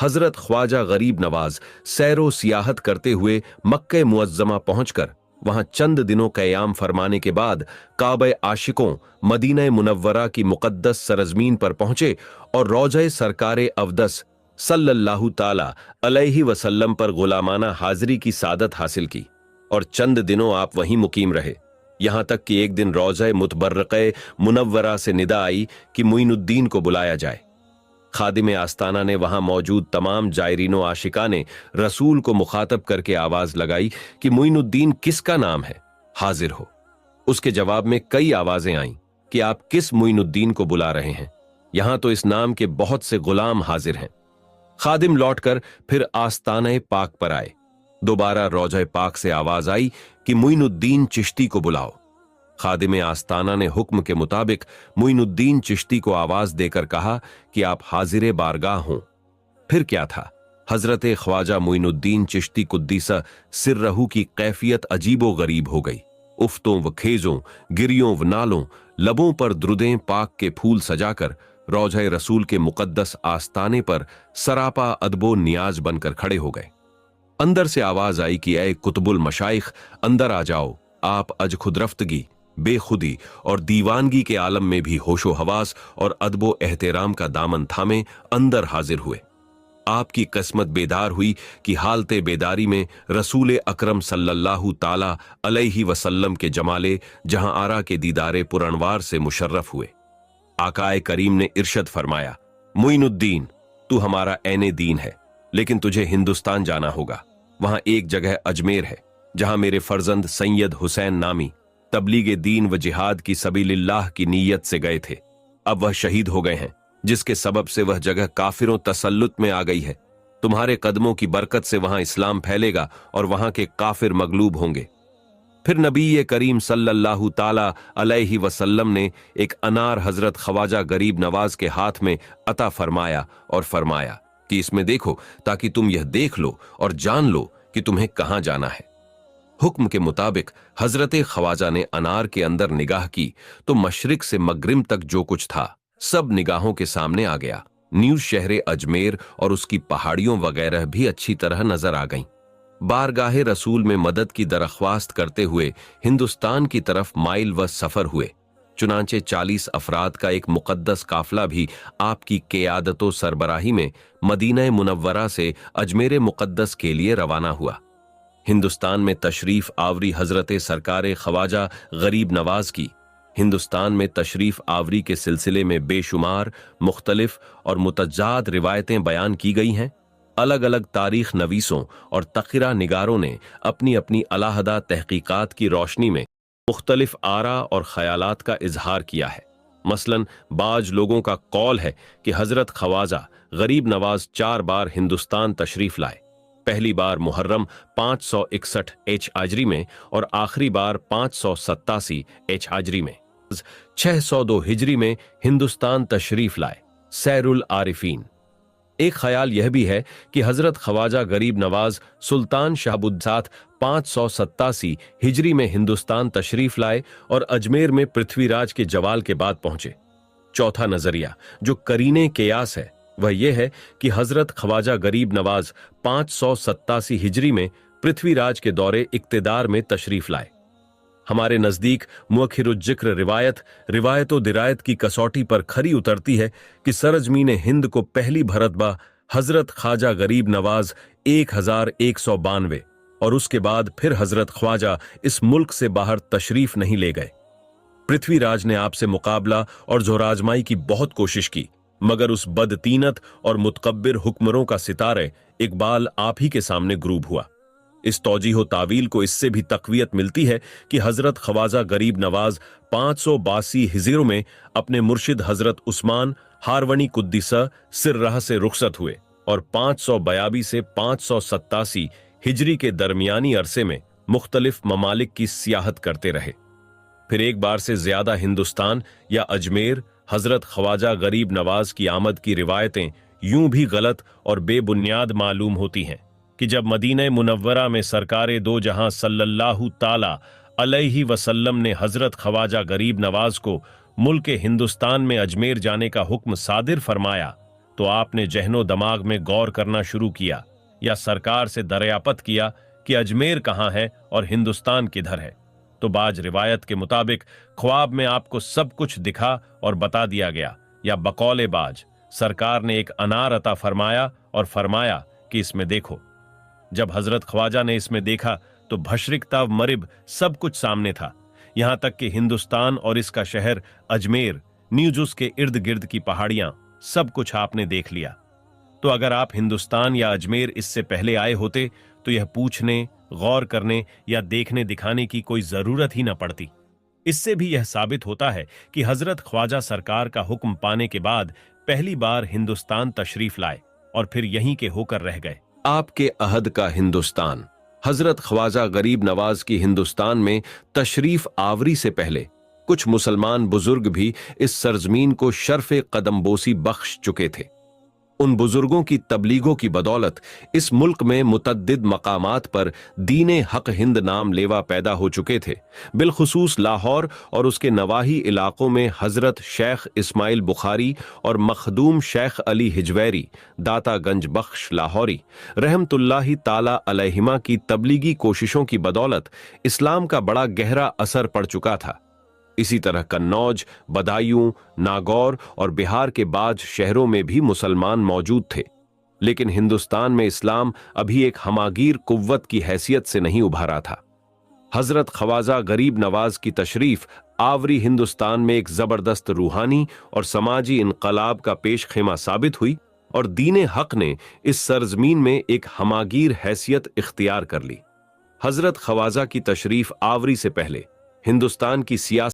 हजरत ख्वाजा गरीब नवाज सैरो सियाहत करते हुए मक्के मुअज्जमा पहुंचकर वहां चंद दिनों क़याम फरमाने के बाद काबे आशिकों मदीना मुनव्वरा की मुक़द्दस सरजमीन पर पहुंचे और रौज़े सरकारे अवदस सल्लल्लाहु ताला अलैहि वसल्लम पर गुलामाना हाजिरी की सादत हासिल की और चंद दिनों आप वहीं मुकीम रहे, यहां तक कि एक दिन रौज़े मुतबर्रक़े मुनव्वरा से निदा आई कि मुइनुद्दीन को बुलाया जाए। खादिम आस्ताना ने वहां मौजूद तमाम जायरीनो आशिका ने रसूल को मुखातब करके आवाज लगाई कि मुइनुद्दीन किसका नाम है, हाजिर हो। उसके जवाब में कई आवाजें आईं कि आप किस मुइनुद्दीन को बुला रहे हैं, यहां तो इस नाम के बहुत से गुलाम हाजिर हैं। खादिम लौटकर फिर आस्ताने पाक पर आए। दोबारा रौज़े पाक से आवाज आई कि मुइनुद्दीन चिश्ती को बुलाओ। खादिम आस्ताना ने हुक्म के मुताबिक मुइनुद्दीन चिश्ती को आवाज देकर कहा कि आप हाजिर बारगाह हों। फिर क्या था, हजरत ख्वाजा मुइनुद्दीन चिश्ती कुद्दीसा सिर्रहू की कैफियत अजीबो गरीब हो गई। उफ्तों व खेजों, गिरियों व नालों, लबों पर द्रुदें पाक के फूल सजाकर रौज़े रसूल के मुकद्दस आस्ताने पर सरापा अदबो नियाज बनकर खड़े हो गए। अंदर से आवाज आई कि ऐ कुतुबुल मशाइख, अंदर आ जाओ। आप अज खुदरफ्तगी, बेखुदी और दीवानगी के आलम में भी होशो हवास और अदबो एहतराम का दामन थामे अंदर हाजिर हुए। आपकी किस्मत बेदार हुई कि हालते बेदारी में रसूल अकरम सल्लल्लाहु ताला अलैहि वसल्लम के जमाले जहां आरा के दीदारे पुरनवार से मुशर्रफ हुए। आकाए करीम ने इरशद फरमाया, मुइनुद्दीन, तू हमारा ऐने दीन है, लेकिन तुझे हिंदुस्तान जाना होगा। वहां एक जगह अजमेर है जहां मेरे फर्जंद सैयद हुसैन नामी तबलीगे दीन व जिहाद की सबीलिल्लाह की नीयत से गए थे। अब वह शहीद हो गए हैं, जिसके सबब से वह जगह काफिरों तसल्लुत में आ गई है। तुम्हारे कदमों की बरकत से वहां इस्लाम फैलेगा और वहां के काफिर मगलूब होंगे। फिर नबी करीम सल्लल्लाहु ताला अलैहि वसल्लम ने एक अनार हजरत ख्वाजा गरीब नवाज के हाथ में अता फरमाया और फरमाया कि इसमें देखो, ताकि तुम यह देख लो और जान लो कि तुम्हें कहां जाना है। हुक्म के मुताबिक हजरत ख्वाजा ने अनार के अंदर निगाह की तो मशरिक से मगरिब तक जो कुछ था सब निगाहों के सामने आ गया। न्यू शहर अजमेर और उसकी पहाड़ियों वगैरह भी अच्छी तरह नजर आ गईं। बारगाहे रसूल में मदद की दरख्वास्त करते हुए हिंदुस्तान की तरफ माइल व सफर हुए। चुनांचे 40 अफराद का एक मुकद्दस काफिला भी आपकी क़यादतो सरबराही में मदीना मुनव्वरा से अजमेर मुकद्दस के लिए रवाना हुआ। हिंदुस्तान में तशरीफ आवरी हजरत सरकारे ख्वाजा गरीब नवाज की हिंदुस्तान में तशरीफ आवरी के सिलसिले में बेशुमार मुख्तलिफ और मुतजाद रिवायतें बयान की गई हैं। अलग अलग तारीख नवीसों और तक़रा निगारों ने अपनी अपनी अलहदा तहकीकात की रोशनी में मुख्तलिफ आरा और ख्यालात का इजहार किया है। मसलन बाज लोगों का कौल है कि हजरत ख्वाजा गरीब नवाज 4 बार हिंदुस्तान तशरीफ लाए। पहली बार मुहर्रम 561 एच आजरी में और आखिरी बार 587 एच आजरी में। 602 हिजरी में हिंदुस्तान तशरीफ लाए। सैरुल आरिफीन। एक ख्याल यह भी है कि हजरत ख्वाजा गरीब नवाज सुल्तान शाहबुद्सात 587 हिजरी में हिंदुस्तान तशरीफ लाए और अजमेर में पृथ्वीराज के जवाल के बाद पहुंचे। चौथा नजरिया जो करीने कियास है वह यह है कि हजरत ख्वाजा गरीब नवाज 587 हिजरी में पृथ्वीराज के दौरे इक्तिदार में तशरीफ लाए। हमारे नजदीक मुअखिरुज्जिक्र रिवायत दिरायत की कसौटी पर खरी उतरती है कि सरजमीन हिंद को पहली भरतबा हजरत ख्वाजा गरीब नवाज 1192 और उसके बाद फिर हजरत ख्वाजा इस मुल्क से बाहर तशरीफ नहीं ले गए। पृथ्वीराज ने आपसे मुकाबला और जोराजमाई की बहुत कोशिश की, मगर उस बदतीनत और मुतकब्बिर हुक्मरों का सितारे इकबाल आप ही के सामने ग्रूब हुआ। इस तौजीह तावील को इससे भी तकवीयत मिलती है कि हजरत ख्वाजा गरीब नवाज 582 हिजरों में अपने मुर्शिद हजरत उस्मान हारवनी कुद्दिसा सिर्रह से रुखसत हुए और 582 से 587 हिजरी के दरमियानी अरसे में मुख्तलिफ ममालिक की सियाहत करते रहे। फिर एक बार से ज्यादा हिंदुस्तान या अजमेर हजरत ख्वाजा गरीब नवाज की आमद की रिवायतें यूं भी गलत और बेबुनियाद मालूम होती हैं कि जब मदीना मुनव्वरा में सरकारे दो जहां सल्लल्लाहु ताला अलैहि वसल्लम ने हजरत ख्वाजा गरीब नवाज को मुल्क हिंदुस्तान में अजमेर जाने का हुक्म सादिर फरमाया तो आपने जहनो दिमाग में गौर करना शुरू किया या सरकार से दरियापत किया कि अजमेर कहाँ है और हिंदुस्तान किधर है, तो बाज रिवायत के मुताबिक ख्वाब में आपको सब कुछ दिखा और बता दिया गया, या बकौले बाज सरकार ने एक अनार अता फरमाया और फरमाया कि इसमें देखो। जब हजरत ख्वाजा ने इसमें देखा तो भशरिकता मरिब सब कुछ सामने था, यहां तक कि हिंदुस्तान और इसका शहर अजमेर, न्यूजुस के इर्द गिर्द की पहाड़ियां, सब कुछ आपने देख लिया। तो अगर आप हिंदुस्तान या अजमेर इससे पहले आए होते तो यह पूछने, गौर करने या देखने दिखाने की कोई जरूरत ही न पड़ती। इससे भी यह साबित होता है कि हजरत ख्वाजा सरकार का हुक्म पाने के बाद पहली बार हिंदुस्तान तशरीफ लाए और फिर यहीं के होकर रह गए। आपके अहद का हिंदुस्तान। हजरत ख्वाजा गरीब नवाज की हिंदुस्तान में तशरीफ आवरी से पहले कुछ मुसलमान बुजुर्ग भी इस सरजमीन को शर्फ कदमबोसी बख्श चुके थे। उन बुजुर्गों की तबलीगों की बदौलत इस मुल्क में मुतद्दिद मकामात पर दीने हक हिंद नाम लेवा पैदा हो चुके थे। बिलखुसूस लाहौर और उसके नवाही इलाकों में हजरत शेख इस्माइल बुखारी और मखदूम शेख अली हिजवैरी दाता गंज बख्श लाहौरी रहमतुल्लाहि ताला अलैहिमा की तबलीगी कोशिशों की बदौलत इस्लाम का बड़ा गहरा असर पड़ चुका था। इसी तरह कन्नौज, बदायूं, नागौर और बिहार के बाज शहरों में भी मुसलमान मौजूद थे, लेकिन हिंदुस्तान में इस्लाम अभी एक हमागीर कुव्वत की हैसियत से नहीं उभारा था। हजरत ख्वाजा गरीब नवाज की तशरीफ आवरी हिंदुस्तान में एक जबरदस्त रूहानी और समाजी इनकलाब का पेशखेमा साबित हुई और दीने हक ने इस सरजमीन में एक हमागीर हैसियत इख्तियार कर ली। हजरत ख्वाजा की तशरीफ आवरी से पहले हिंदुस्तान की सियासत